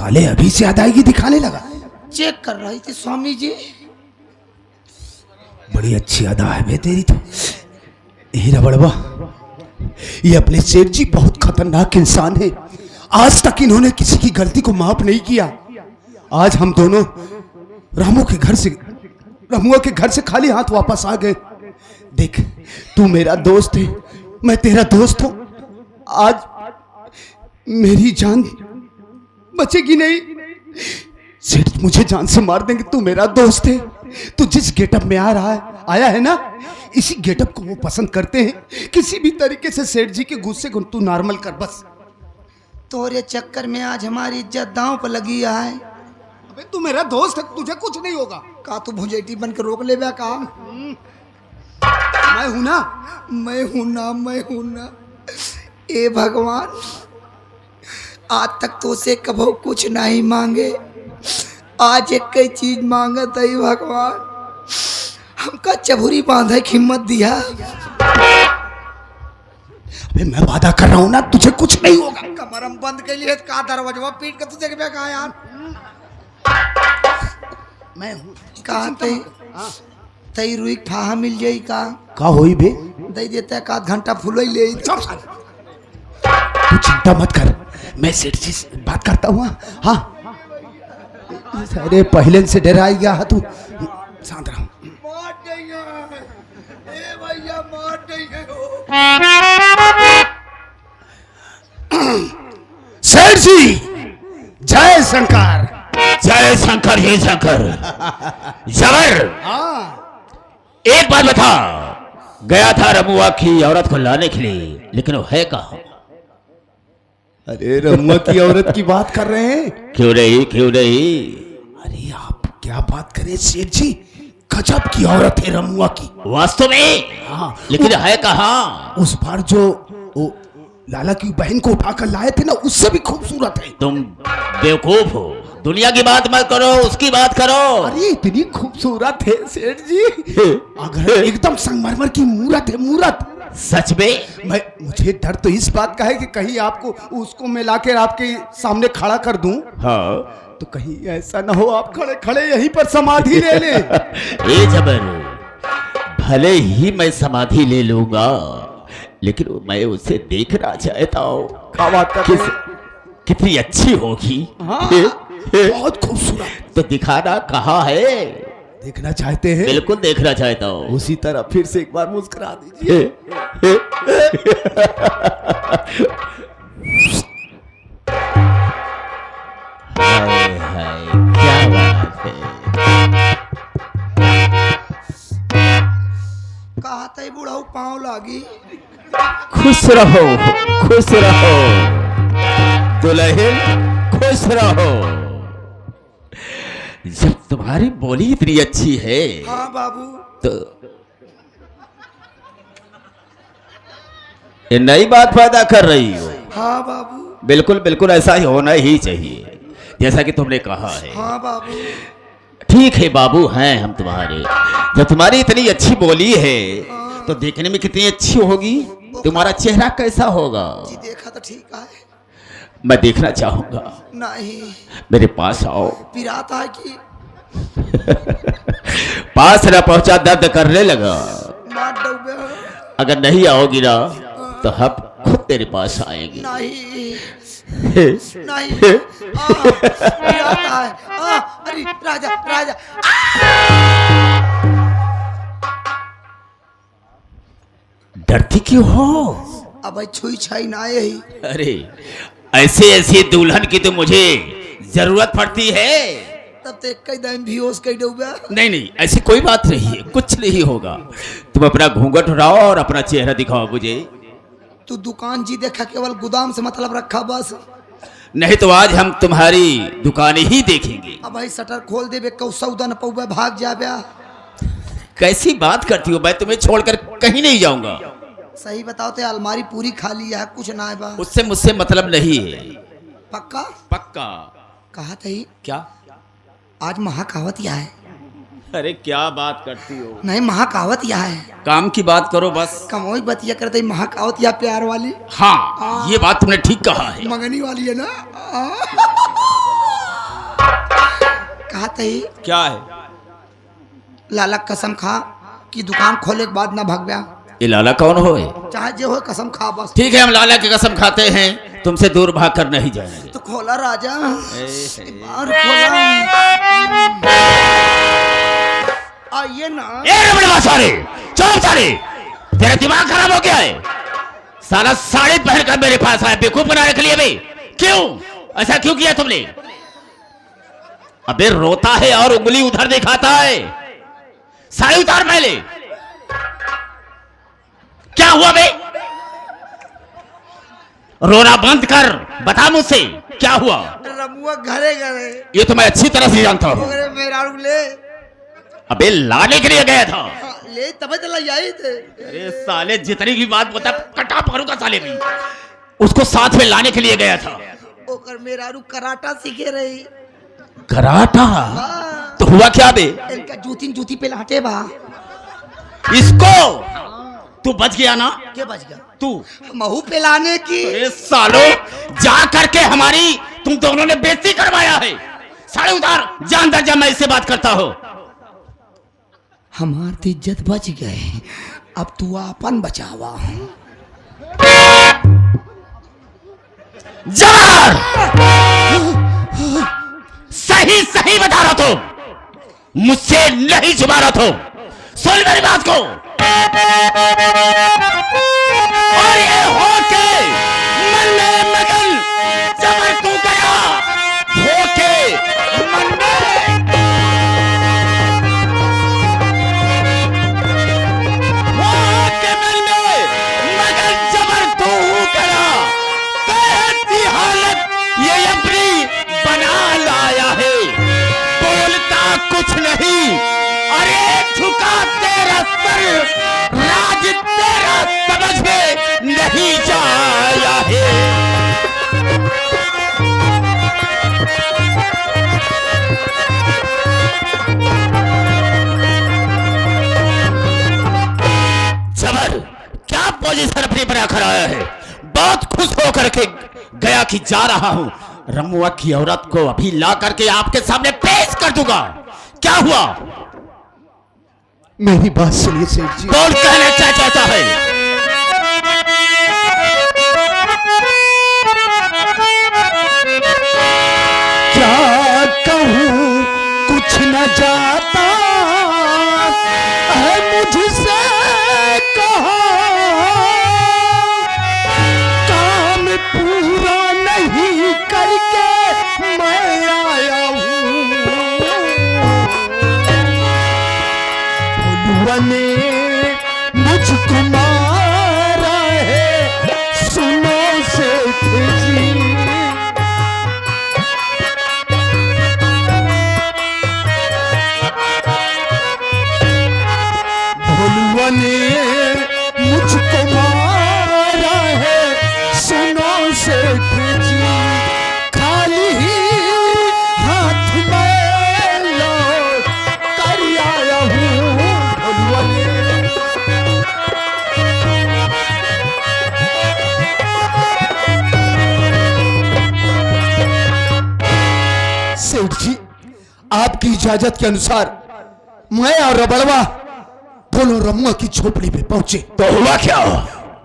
साले अभी से अदायगी दिखाने लगा। चेक कर रही थी स्वामी जी। बड़ी अच्छी अदा है बे तेरी तो। हीरा बड़वा, ये अपने सेठ जी बहुत खतरनाक इंसान है। आज तक इन्होंने किसी की गलती को माफ नहीं किया। आज हम दोनों रमुआ के घर से खाली हाथ वापस आ गए। देख, तू मेरा दोस्त है, मैं तेरा दोस्त हूं। आज मेरी जान बचेगी नहीं। सेठ मुझे जान से मार देंगे। तू मेरा दोस्त है। तू जिस गेटअप में आया है ना, इसी गेटअप को वो पसंद करते हैं। किसी भी तरीके से सेठ जी के गुस्से को तू नॉर्मल कर बस। तोरे चक्कर में आज हमारी इज्जत दांव पर लगी है। अबे तू मेरा दोस्त है, तुझे कुछ नहीं होगा। का तू भुजेटी बन के रोक ले बे का? मैं हूं ना। मैं हूं ना। ए भगवान, आज तक तो से कभो कुछ नहीं मांगे, आज एक कई चीज मांगत है भगवान। हमका चबूरी बांधे हिम्मत दिया। अबे मैं वादा कर रहा हूं ना, तुझे कुछ नहीं होगा। कमरम बंद के लिए का दरवाजा पीट के तुझे क्या कहा यार? मैं हूं। कहते तई रुई फाहा मिल जाई का होई बे? दे देता का घंटा फुलई ले। तू चिंता मत कर, मैं सेठ जी से बात करता हूँ। हाँ, अरे पहले से डरा गया है तू। शांत रहो। सेठ जी, जय शंकर। जय शंकर हे शंकर। जबर, एक बात बता, गया था रमुआ की औरत को लाने के लिए, लेकिन वो है कहाँ? अरे रमुआ की औरत की बात कर रहे हैं? क्यों नहीं? अरे आप क्या बात करें सेठ जी, गजब की औरत है रमुआ की। वास्तव में? हाँ, लेकिन है कहाँ? उस बार जो वो लाला की बहन को उठाकर लाए थे ना, उससे भी खूबसूरत है। तुम बेवकूफ हो, दुनिया की बात मत करो, उसकी बात करो। अरे इतनी खूबसूरत है सेठ जी, अगर एकदम संगमरमर की मूरत है, मूरत। सच में? मुझे डर तो इस बात का है कि कहीं आपको उसको मिला के आपके सामने खड़ा कर दूं। हाँ, तो कहीं ऐसा ना हो आप खड़े खड़े यहीं पर समाधि ले ले। ए जबर, भले ही मैं समाधि ले लूंगा, लेकिन मैं उसे देखना चाहता हूँ। कितनी अच्छी होगी। हाँ, बहुत खूबसूरत। तो दिखाना कहाँ है? देखना चाहते हैं? बिल्कुल देखना चाहता हूँ। उसी तरह फिर से एक बार मुस्कुरा दीजिए। हाय हाय, क्या बात है। कहा था बुढ़ाऊ पाँव लागी। खुश रहो, खुश रहो दुल्हन, खुश रहो। जब तुम्हारी बोली इतनी अच्छी है। हाँ बाबू। तो ये नई बात पैदा कर रही हो। हाँ बाबू। बिल्कुल बिल्कुल ऐसा ही होना ही चाहिए, जैसा कि तुमने कहा है। हाँ बाबू। ठीक है बाबू, हैं हम तुम्हारे। जब तुम्हारी इतनी अच्छी बोली है तो देखने में कितनी अच्छी होगी। तुम्हारा चेहरा कैसा होगा? जी देखा तो ठीक है। मैं देखना चाहूंगा। नहीं, मेरे पास आओ। पिराता है कि पास न पहुंचा दर्द करने लगा। मार डूबे। अगर नहीं आओगी ना तो हम खुद तेरे पास आएंगे। नहीं नहीं, पिराता है। अरे राजा राजा। डरती क्यों हो? अब छुई छाई ना यही। अरे ऐसे ऐसी दुल्हन की तो मुझे जरूरत पड़ती है। तब तक कई दिन भी होश कई डूबे। नहीं नहीं, ऐसी कोई बात नहीं है, कुछ नहीं होगा। तुम अपना घूंघट उठाओ और अपना चेहरा दिखाओ मुझे। तू दुकान जी देखा, केवल गोदाम से मतलब रखा बस। नहीं तो आज हम तुम्हारी दुकान ही देखेंगे। अब भाई शटर खोल देवे, कौ सौदा न पौवे, भाग जाबे। कैसी बात करती हो? मैं तुम्हें छोड़कर कहीं नहीं जाऊंगा। सही बताओ तो अलमारी पूरी खाली है, कुछ ना है बा। उससे मुझसे मतलब नहीं है। पक्का? पक्का। कहा थी क्या? आज महाकावत या है। अरे क्या बात करती हो? नहीं, महाकावत या है। काम की बात करो बस। कमोई बतिया करते महाकावत या प्यार वाली। हाँ, ये बात तुमने ठीक कहा है। मंगनी वाली है ना। बात है क्या है? लाला कसम खा कि दुकान खोले के बाद ना भाग गया, ये लाला कौन हो? चाहे जो हो कसम खा बस। ठीक है, हम लाला की कसम खाते हैं, तुमसे दूर भाग कर नहीं जाएंगे। तो खोला राजा, बाहर खोला। आइए ना। सारे चुप सारे, तेरा दिमाग खराब हो गया है? साला साड़ी पहनकर मेरे पास आया बेवकूफ बनाने के लिए भी? क्यों ऐसा क्यों किया तुमने? अबे रोता है और उंगली उधर दिखाता है। साड़ी उतार पहले। क्या हुआ बे? रोना बंद कर, बता मुझसे क्या हुआ? रमुआ घरे घरे। ये तो मैं अच्छी तरह से जानता हूं। मेरा ले। अबे लाने के लिए गया था। ले तब चला आई थे। अरे साले जितनी भी बात बता कटा पकड़ूंगा साले भी। उसको साथ में लाने के लिए गया था। ओकर मेरा कराटा सीखे रही। कराटा? तो हुआ क्या बे? इनका जूती पे लाटे बा। इसको तू बच गया ना? क्या बच गया? तू महू पे लाने की। अरे सालो जा करके हमारी तुम दोनों ने बेइज्जती करवाया है। साड़े उतार, जान दर्जा मैं इससे बात करता हूं। हमार तो इज्जत बच गए, अब तू अपन बचावा। जबर! सही सही बता रहा तुम, मुझसे नहीं छुपा रहा तुम। सुन मेरी बात को। और ये होके मन में मगन जबर तू गया, होके मन में मगन जबर तू गया। कैसी हालत ये अपनी बना लाया है, बोलता कुछ नहीं। अरे झुका तेरा सर, राज तेरा समझ में नहीं जाया है। जबर क्या पोजीशन अपनी बना कर आया है। बहुत खुश होकर के गया कि जा रहा हूं, रमुआ की औरत को अभी ला करके आपके सामने पेश कर दूंगा। क्या हुआ? मेरी बात सुनिए सेठ जी। कौन कहना क्या चाहता है? क्या कहूँ कुछ न जाता है मुझसे कहा, काम पूरा नहीं करके मैं आया हूँ। ने मुझको मारा है, सुनो सेठ जी। भोलुआ ने मुझको मारा है, सुनो सेठ जी। खाली हाथ में लौट कर आया हूँ। सेठ जी, आपकी इजाजत के अनुसार मैं और रबड़वा दोनों रमुआ की झोपड़ी पे पहुंचे। तो हुआ क्या?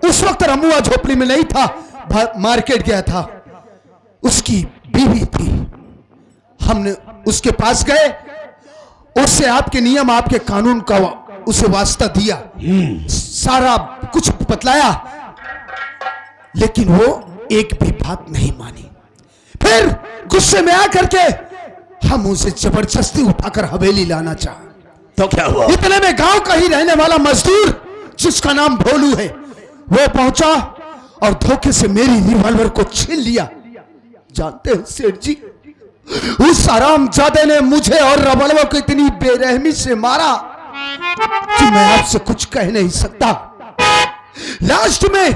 उस वक्त रमुआ झोपड़ी में नहीं था, मार्केट गया था। उसकी बीवी थी। हमने उसके पास गए, उससे आपके नियम आपके कानून का उसे वास्ता दिया, सारा कुछ बतलाया, लेकिन वो एक भी बात नहीं मानी। फिर गुस्से में आकर के हम उसे जबरदस्ती उठाकर हवेली लाना चाहा। तो क्या हुआ? इतने में गांव का ही रहने वाला मजदूर जिसका नाम भोलू है, वो पहुंचा और धोखे से मेरी रिवॉल्वर को छीन लिया। जानते हो सेठ जी, उस हरामजादे ने मुझे और रिवॉल्वर को इतनी बेरहमी से मारा कि मैं आपसे कुछ कह नहीं सकता। लास्ट में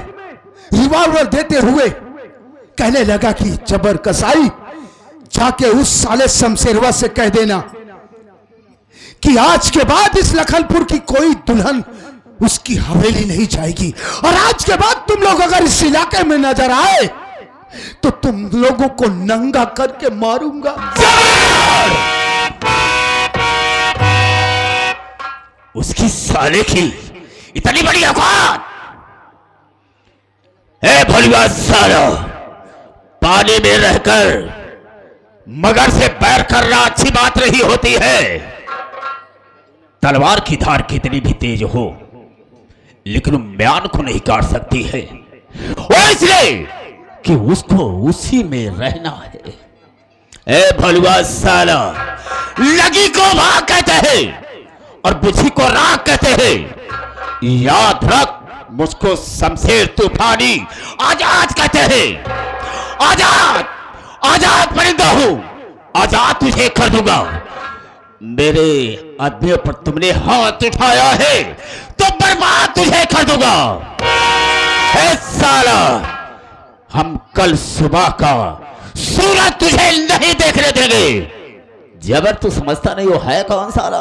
रिवॉल्वर देते हुए कहने लगा कि जबर कसाई, जाके उस साले शमशेरवा से कह देना कि आज के बाद इस लखनपुर की कोई दुल्हन उसकी हवेली नहीं जाएगी, और आज के बाद तुम लोग अगर इस इलाके में नजर आए तो तुम लोगों को नंगा करके मारूंगा। उसकी साले की इतनी बड़ी औकात। ए भोलुआ साला, पानी में रहकर मगर से बैर करना अच्छी बात नहीं होती है। तलवार की धार कितनी भी तेज हो लेकिन म्यान को नहीं काट सकती है, और इसलिए कि उसको उसी में रहना है। ए भलुआ साला, लगी को भाग कहते हैं और बुझी को राख कहते हैं। याद रख, मुझको शमशेर तूफानी आजाद कहते हैं। आजाद, आजाद परिंदा हूं, आजाद तुझे कर दूंगा। मेरे आदमियों पर तुमने हाथ उठाया है तो बर्बाद तुझे कर दूंगा। हे साला, हम कल सुबह का सूरज तुझे नहीं देखने देंगे। जबर तू समझता नहीं, वो है कौन साला?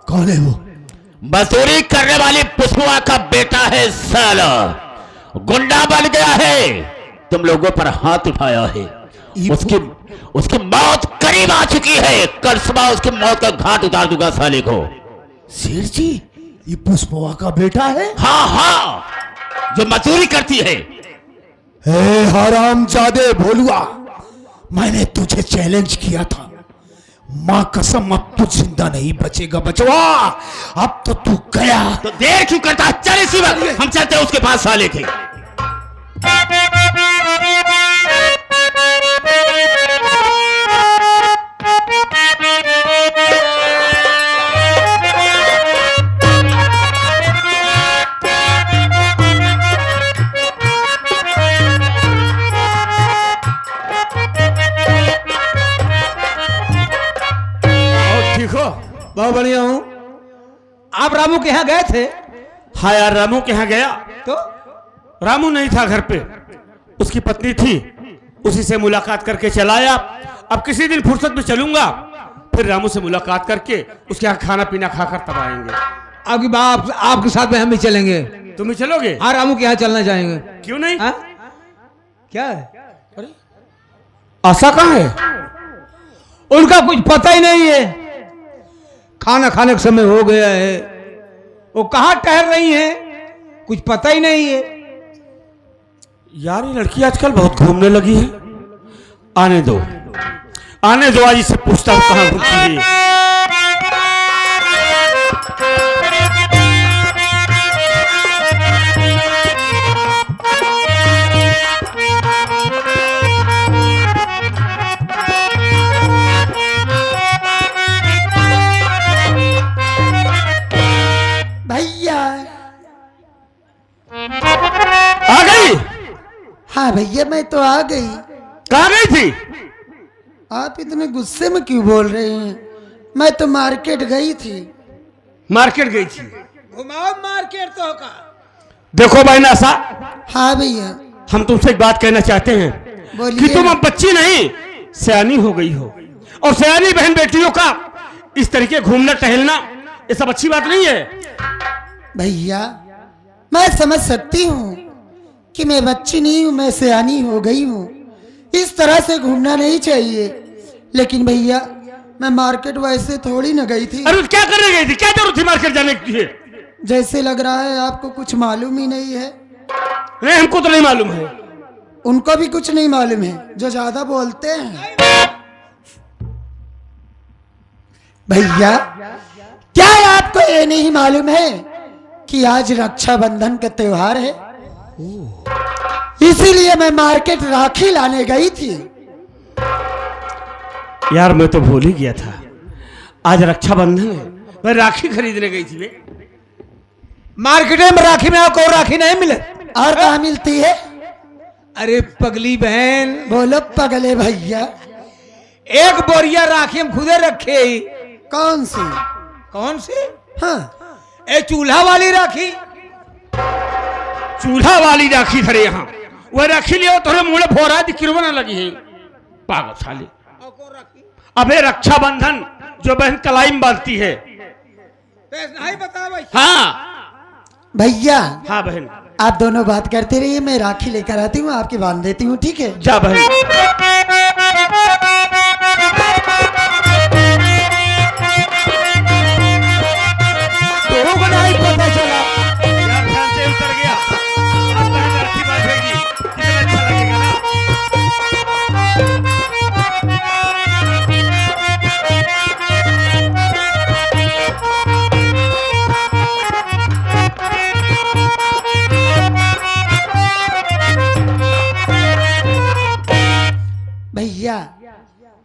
कौन है वो? मजदूरी करने वाली पुष्पा का बेटा है साला, गुंडा बन गया है, तुम लोगों पर हाथ उठाया है। उसकी मौत करीब आ चुकी है, कल सुबह उसकी मौत का घाट उतार दूंगा साले को। शेर जी, ये पुष्पवा का बेटा है? हाँ हाँ, जो मजदूरी करती है। हे हरामजादे भोलुआ, मैंने तुझे चैलेंज किया था, मां कसम अब तू जिंदा नहीं बचेगा बचवा। अब तो तू गया। तो देर क्यों करता है? चल इसी वक्त हम चलते हैं उसके पास साले के। बहुत बढ़िया हूँ। आप रामू के यहाँ गए थे? हाँ यार, रामू के यहाँ गया तो रामू नहीं था घर पे, उसकी पत्नी थी, उसी से मुलाकात करके चला आया। अब किसी दिन फुर्सत में चलूंगा, फिर रामू से मुलाकात करके उसके यहाँ खाना पीना खाकर तब आएंगे। आपकी बाप आपके साथ में हम भी चलेंगे। तुम ही चलोगे? हाँ, रामू के यहाँ चलना चाहेंगे। क्यों नहीं? हाँ? क्या है? अरे आशा कहाँ है? उनका कुछ पता ही नहीं है। खाना खाने का समय हो गया है, वो कहाँ ठहर रही हैं कुछ पता ही नहीं है। यार ये लड़की आजकल बहुत घूमने लगी है। आने दो, आने दो, आज इससे पूछता हूँ कहाँ घूमती है। हाँ भैया, मैं तो आ गई। कहाँ गई थी? आप इतने गुस्से में क्यों बोल रहे हैं? मैं तो मार्केट गई थी। मार्केट गई थी? घुमाओ मार्केट तो का। देखो भाई नासा, हाँ भैया, हम तुमसे एक बात कहना चाहते हैं बोलिए। कि तुम अब बच्ची नहीं, सयानी हो गई हो, और सयानी बहन बेटियों का इस तरीके घूमना टहलना ये सब अच्छी बात नहीं है। भैया, मैं समझ सकती हूँ कि मैं बच्ची नहीं हूँ, मैं सयानी हो गई हूँ, इस तरह से घूमना नहीं चाहिए। लेकिन भैया, मैं मार्केट वैसे थोड़ी न गई थी। अरे क्या करने गई थी? क्या जरूरत थी मार्केट जाने की? जैसे लग रहा है आपको कुछ मालूम ही नहीं है। नहीं, हमको तो नहीं मालूम है। उनको भी कुछ नहीं मालूम है, जो ज्यादा बोलते हैं। भैया, क्या आपको ये नहीं मालूम है कि आज रक्षाबंधन का त्योहार है? इसीलिए मैं मार्केट राखी लाने गई थी। यार मैं तो भूल ही गया था, आज रक्षाबंधन है। मैं राखी खरीदने गई थी। मार्केट में राखी में आपको राखी नहीं मिले? और कहाँ मिलती है? अरे पगली बहन, बोलो पगले भैया। एक बोरिया राखी हम खुदे रखे ही। कौन सी? कौन सी? हाँ, ए चूल्हा वाली राखी। चूल्हा वाली राखी धरे यहाँ, वह राखी लियो तो मुड़े भोरा दिखिरवा न लगी है। पागल साली। अबे रक्षाबंधन जो बहन कलाई में बांधती है। नहीं बता भाई। हाँ भैया, हाँ बहन, आप दोनों बात करते रहिए, मैं राखी लेकर आती हूँ, आपकी बांध देती हूँ, ठीक है? जा बहन।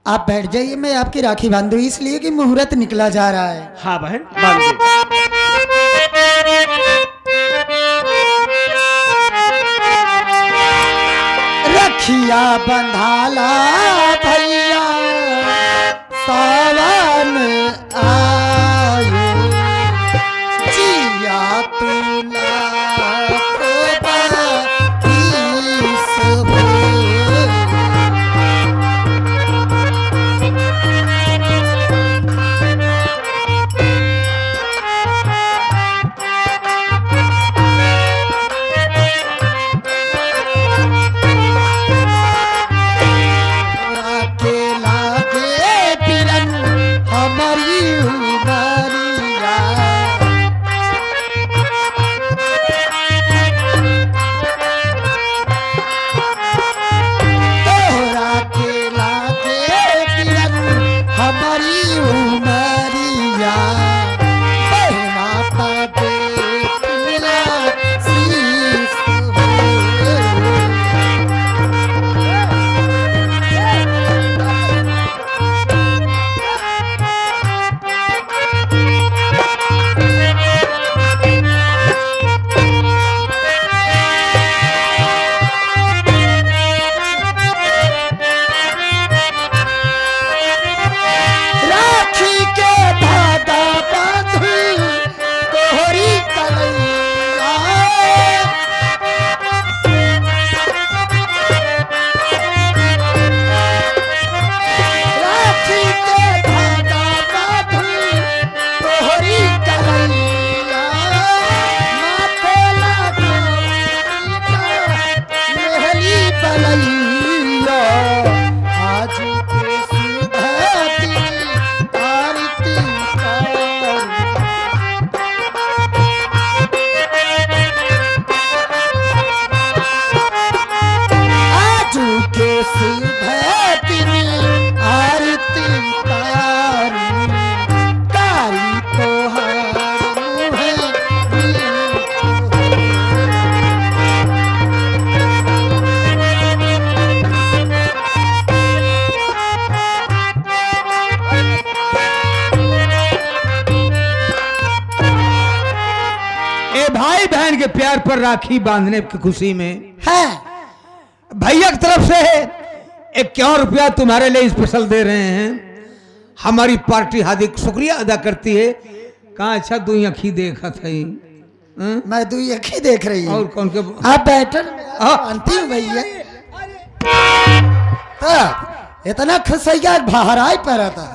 आप बैठ जाइए, मैं आपकी राखी बांधू इसलिए कि मुहूर्त निकला जा रहा है। हाँ बहन बांध दे। रखिया बंधाला भैया सावन आयो, जिया तुला भाई बहन के प्यार पर राखी बांधने की खुशी में है। भैया की तरफ से 51 रुपया तुम्हारे लिए स्पेशल दे रहे हैं। हमारी पार्टी हार्दिक शुक्रिया अदा करती है। कहाँ अच्छा दू अखी देखा था मैं दू अखी देख रही हूँ। और कौन के आप बैठन मानती हूँ भैया। इतना खुशैया बाहर आई पर था।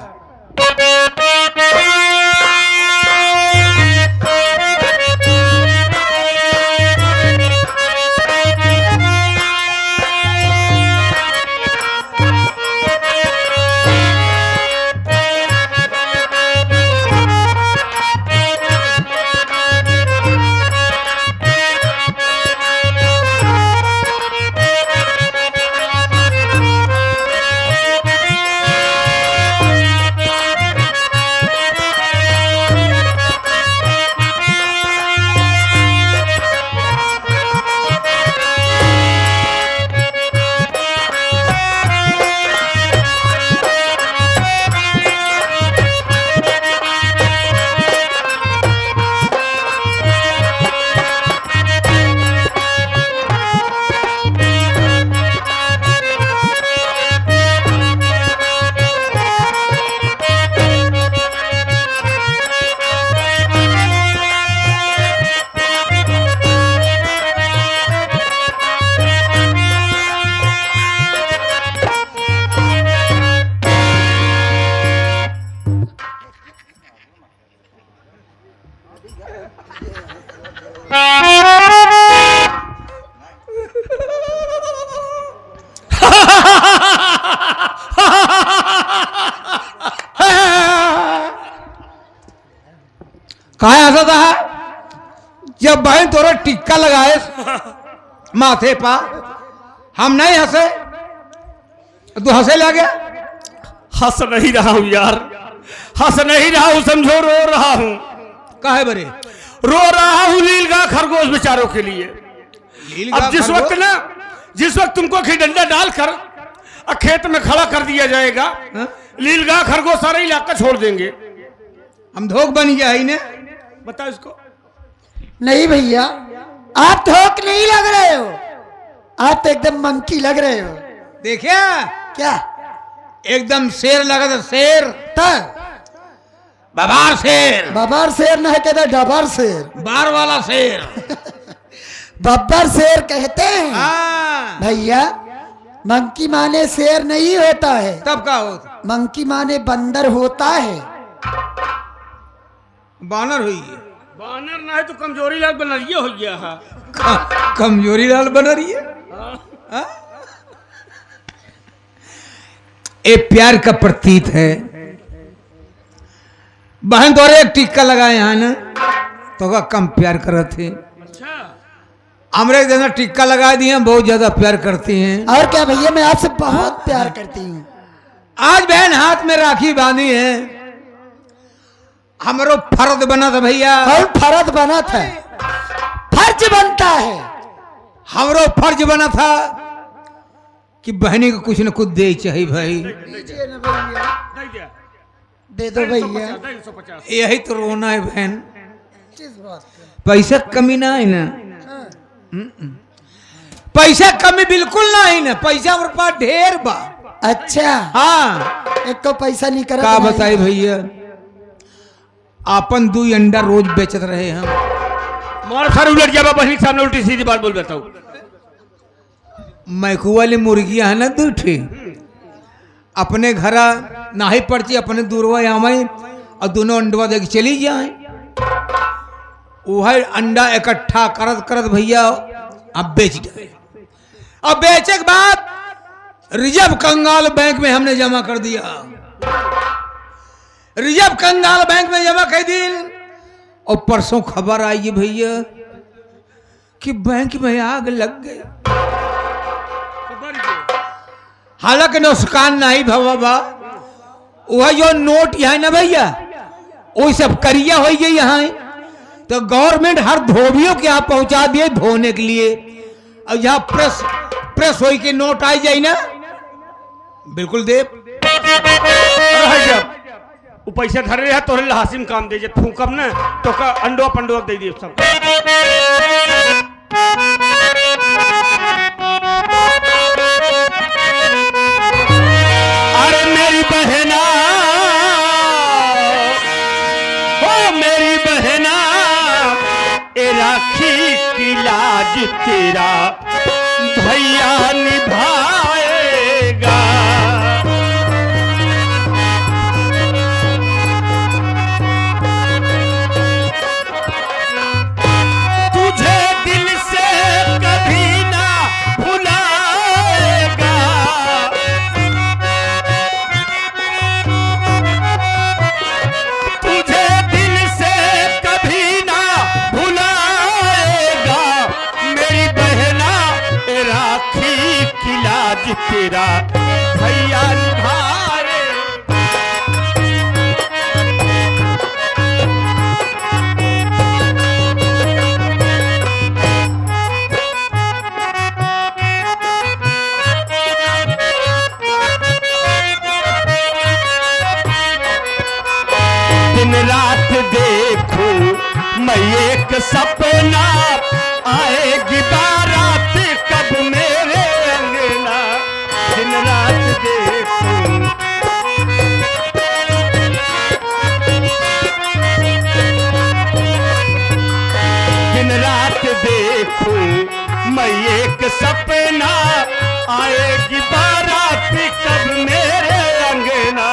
कहा हंसा था जब बहन तोरा टिक्का लगाए माथे पा, हम नहीं हंसे तू हंसे लग गया। हंस नहीं रहा हूं यार, हंस नहीं रहा हूं, समझो रो रहा हूं। काहे बरे रो रहा हूं नीलगाय खरगोश बेचारों के लिए। अब जिस वक्त तुमको खिडंडा डालकर और खेत में खड़ा कर दिया जाएगा। हाँ? लीलगाय खरगोश सारा इलाका छोड़ देंगे। हम धोख बन गया है ने। बताओ इसको। नहीं भैया, आप थोक नहीं लग रहे हो, आप तो एकदम मंकी लग रहे हो। देखिए क्या? एकदम शेर लगा था, शेर बबार शेर, बब्बर शेर नहीं कहते, डबर शेर। बार वाला शेर। बब्बर शेर कहते हैं हाँ, भैया। मंकी माने शेर नहीं होता है, तब का होता मंकी माने बंदर होता है। बानर हुई है। बानर ना है तो कमजोरी लाल बनरिया हो गया है। कमजोरी लाल बन रही है। हाँ? ये प्यार का प्रतीक है। बहन तोरे एक टिक्का लगाए हैं ना तो का कम प्यार करत थे। अच्छा, हमरे जैसा टिक्का लगा दिए हैं, बहुत ज्यादा प्यार करती हैं। और क्या भैया, मैं आपसे बहुत प्यार करती हूँ। आज बहन हाथ में राखी बांधी है, हमरो फर्ज बना था भैया। और फर्ज बना था, फर्ज बनता है। हमरो फर्ज बना था कि बहनी को कुछ न कुछ दे चाहिए भाई। दे दिया। दे दो भैया। 150। यही तो रोना है बहन, पैसा कमी ना है ना। पैसा कमी बिल्कुल ना है ना, पैसा हमारे पास ढेर बा। अच्छा, हाँ, एक तो पैसा नहीं कर का बताई भैया, आपन 2 अंडा रोज बेचत रहे हम। मार सर उलट गया बा, बहनी के सामने उल्टी सीधी बात बोल बताओ। मैकू वाली मुर्गियां है ना 2 ठे, अपने घर ना ही पड़ती, अपने दूरवा आवे और दोनों अंडवा देख चली जाए। वह अंडा इकट्ठा करत करत भैया अब बेच गए। अब बेचे के बाद रिजर्व कंगाल बैंक में हमने जमा कर दिया। रिजर्व कंगाल बैंक में जमा कर दी और परसों खबर आई है भैया कि बैंक में आग लग गई। हालांकि नुकसान नहीं भवा, वह जो नोट है ना भैया, वो सब करिया हो गई यहाँ। तो गवर्नमेंट हर धोबियों के यहाँ पहुंचा दिए धोने के लिए। और यहाँ प्रेस हो के नोट आई जाए ना, बिल्कुल दे वो पैसा धरे है तोरे हासिम काम दे जे फूकब ना तो का अंडो पंडो दे दिए सब। अरे मेरी बहना, ओ मेरी बहना, ए राखी की लाज तेरा भैया निभाएगा। तुझे दिल से कभी ना भुलाएगा। तुझे दिल से कभी ना भुलाएगा। मेरी बहना राखी की लाज तेरा भैया निभाए। दिन रात देखूं मैं एक सपना, आएगी बारात कब मेरे अंगना। दिन रात देखूं, दिन रात देखूं मैं एक सपना, आएगी बारात कब मेरे अंगना।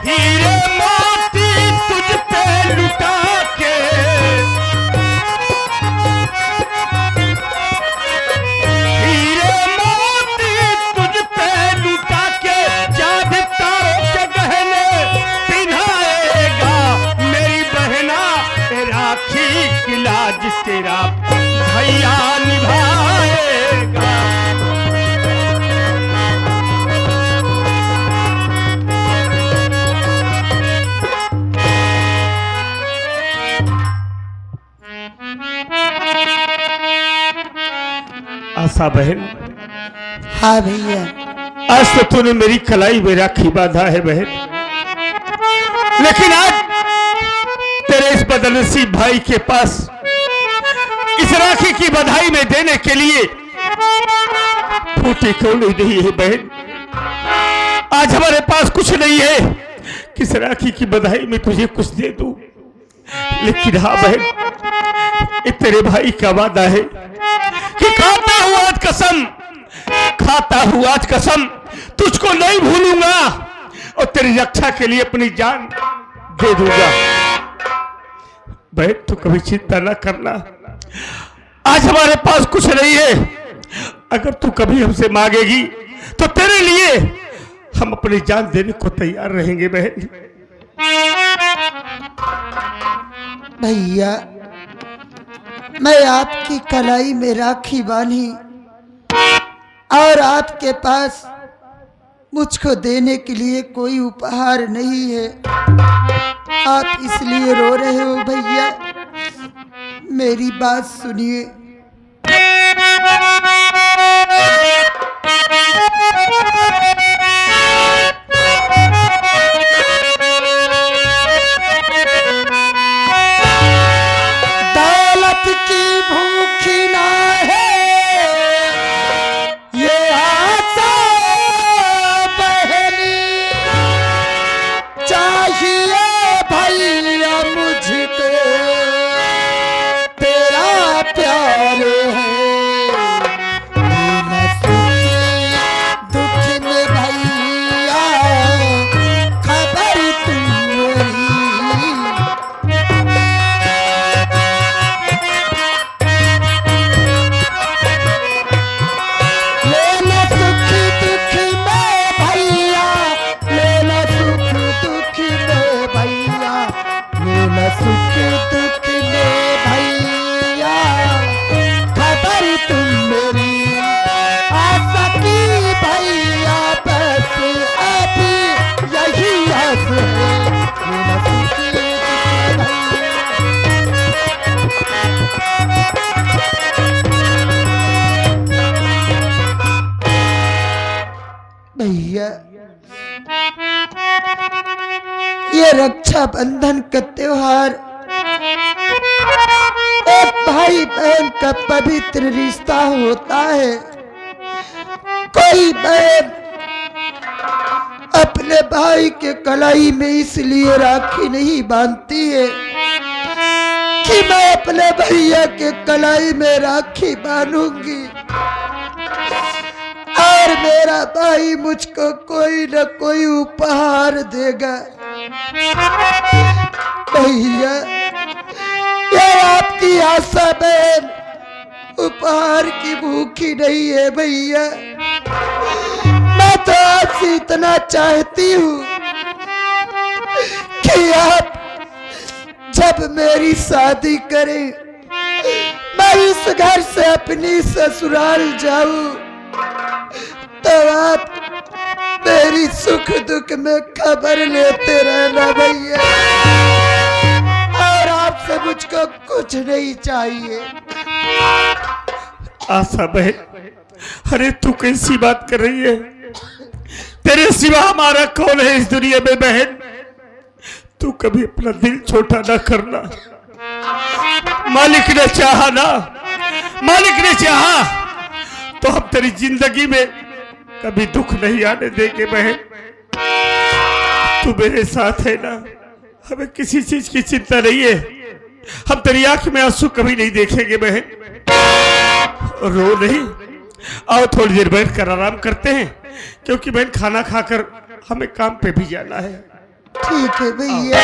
हीरे मोती तुझ पे लुटा के, हीरे मोती तुझ पे लुटा के, चांद तारों के गहने पिन्हाएगा। मेरी बहना राखी की लाज तेरा भैया निभाएगा। आशा बहन, हाँ भैया, आज तो तूने मेरी कलाई में राखी बांधा है बहन, लेकिन आज तेरे इस बदनसीब भाई के पास इस राखी की बधाई में देने के लिए फूटी कौड़ी नहीं है बहन। आज हमारे पास कुछ नहीं है कि इस राखी की बधाई में तुझे कुछ दे दूं, लेकिन हाँ बहन, ये तेरे भाई का वादा है कि खाता हूं आज कसम तुझको नहीं भूलूंगा और तेरी रक्षा के लिए अपनी जान दे दूंगा। बहन तू कभी चिंता ना करना, आज हमारे पास कुछ नहीं है, अगर तू कभी हमसे मांगेगी तो तेरे लिए हम अपनी जान देने को तैयार रहेंगे बहन। भैया, मैं आपकी कलाई में राखी बांधी और आपके पास मुझको देने के लिए कोई उपहार नहीं है, आप इसलिए रो रहे हो भैया। मेरी बात सुनिए। दौलत की भूखी ना है ये आशा बहनी, चाहिए भैया मुझको तेरा प्यार है। न सुखी दुख में भैया खबर तुम्हारी, लेना सुख दुख में भैया, लेना सुख दुख में भैया, लेना सुख दुख में भैया खबर तुम मेरी, आशा की भैया बस अभी यही आस है। लेना सुख दुख में भैया, ये रक्षाबंधन का त्योहार एक भाई बहन का पवित्र रिश्ता होता है। कोई बहन अपने भाई के कलाई में इसलिए राखी नहीं बांधती है कि मैं अपने भैया के कलाई में राखी बांधूंगी और मेरा भाई मुझको कोई न कोई उपहार देगा। भैया, ये आपकी आशा बहन उपहार की भूखी नहीं है भैया। मैं तो आपसे इतना चाहती हूँ कि आप जब मेरी शादी करें, मैं इस घर से अपनी ससुराल जाऊं, तो आप मेरी सुख दुख में खबर लेते रहना भैया। और आपसे मुझको कुछ नहीं चाहिए। आशा बहन, अरे तू कैसी बात कर रही है? तेरे सिवा हमारा कौन है इस दुनिया में बहन? तू कभी अपना दिल छोटा ना करना। मालिक ने चाहा ना, मालिक ने चाहा तो हम तेरी जिंदगी में कभी दुख नहीं आने देंगे बहन। तू मेरे साथ है ना, हमें किसी चीज की चिंता नहीं है। हम तेरी आंख में आंसू कभी नहीं देखेंगे बहन। रो नहीं, आओ थोड़ी देर बैठ कर आराम करते हैं, क्योंकि बहन खाना खाकर हमें काम पे भी जाना है। ठीक है भैया।